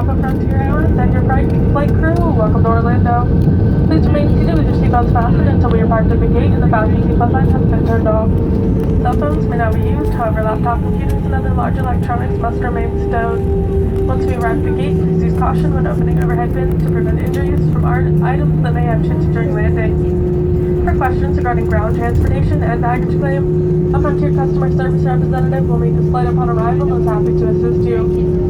Aqua Frontier Airlines and your flight crew. Welcome to Orlando. Please remain seated with your seatbelts fastened until we are parked at the gate and the fasten seatbelt sign has been turned off. Cell phones may not be used, however laptop computers and other large electronics must remain stowed. Once we arrive at the gate, please use caution when opening overhead bins to prevent injuries from items that may have chipped during landing. For questions regarding ground transportation and baggage claim, a Frontier customer service representative will meet this flight upon arrival and is happy to assist you.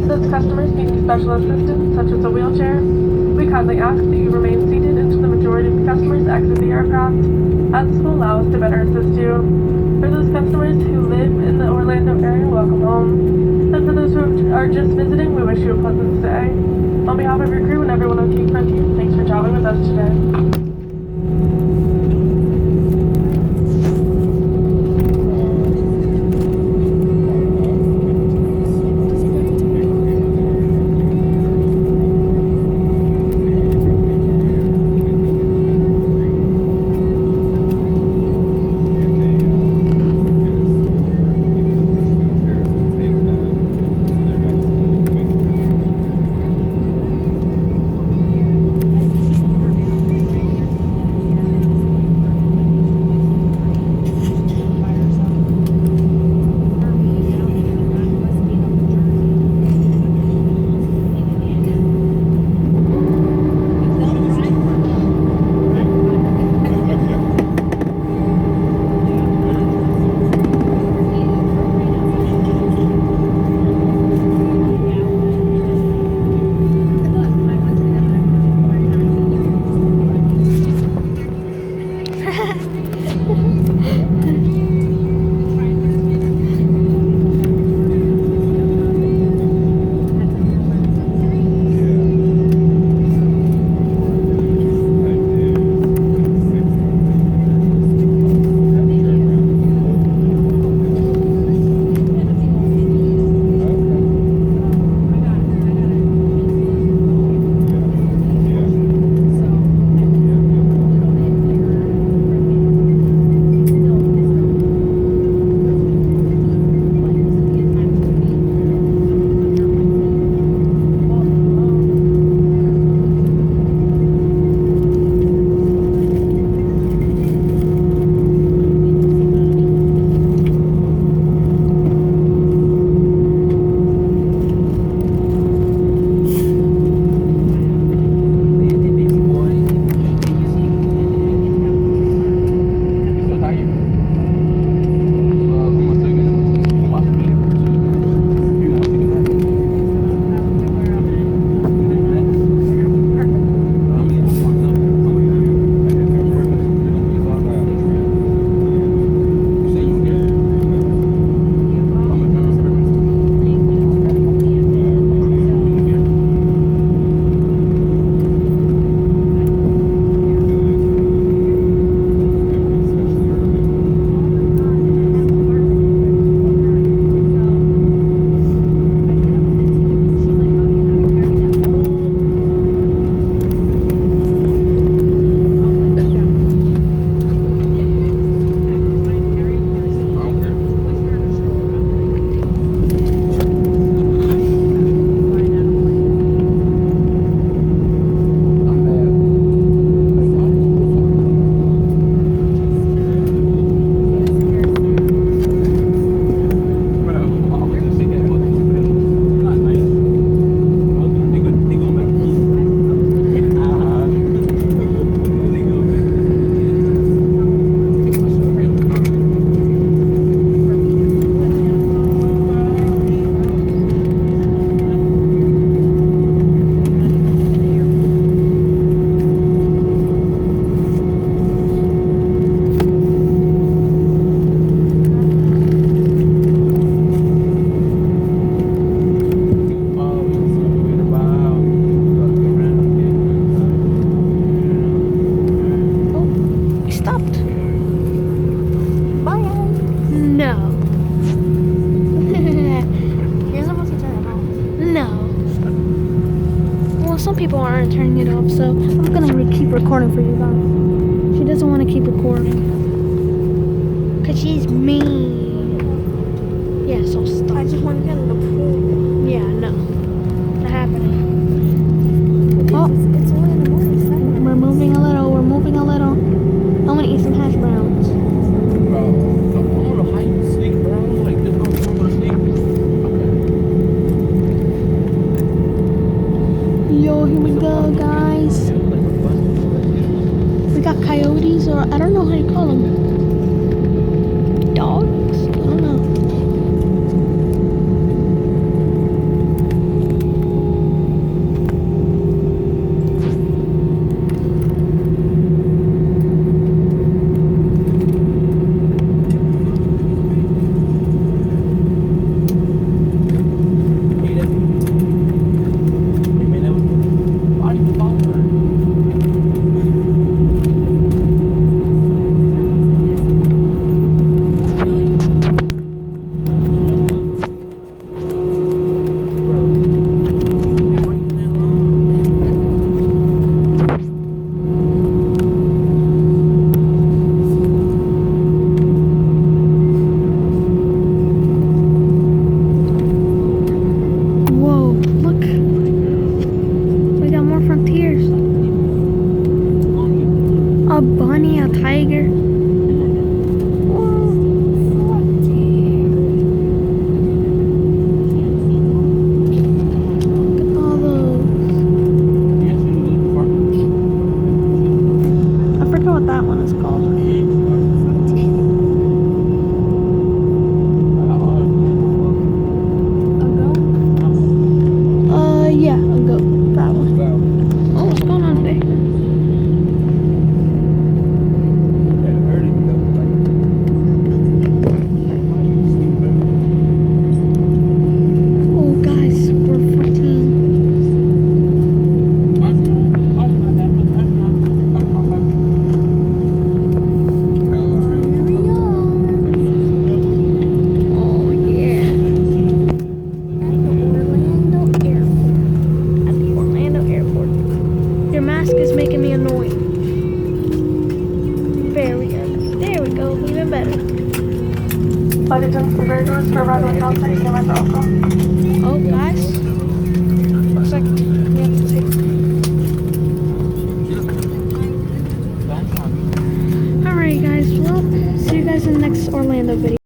Those customers needing special assistance, such as a wheelchair, we kindly ask that you remain seated until the majority of the customers exit the aircraft, as this will allow us to better assist you. For those customers who live in the Orlando area, welcome home. And for those who are just visiting, we wish you a pleasant stay. On behalf of your crew and everyone on Team Frontier, thanks for traveling with us today. people aren't turning it off, so I'm gonna keep recording for you guys. She doesn't want to keep recording because she's mean. Yeah, so stop. I just want to get in the pool. Yeah, no, that happens. got coyotes, or I don't know how you call them. Dogs? I don't know. Whoa, look. We got more frontiers. A bunny, a tiger. Look at all those. I forgot what that one is called. Yeah, I'll go. That one. Oh, what's going on today? Oh, guys, we're 14. Oh, yeah. At the Orlando Airport. Your mask is making me annoying. Very good. There we go. Even better. Flight attendants prepare doors for arrival at Dallas City, San Francisco. Oh, guys. Looks like we have to take. Alright, guys. Well, see you guys in the next Orlando video.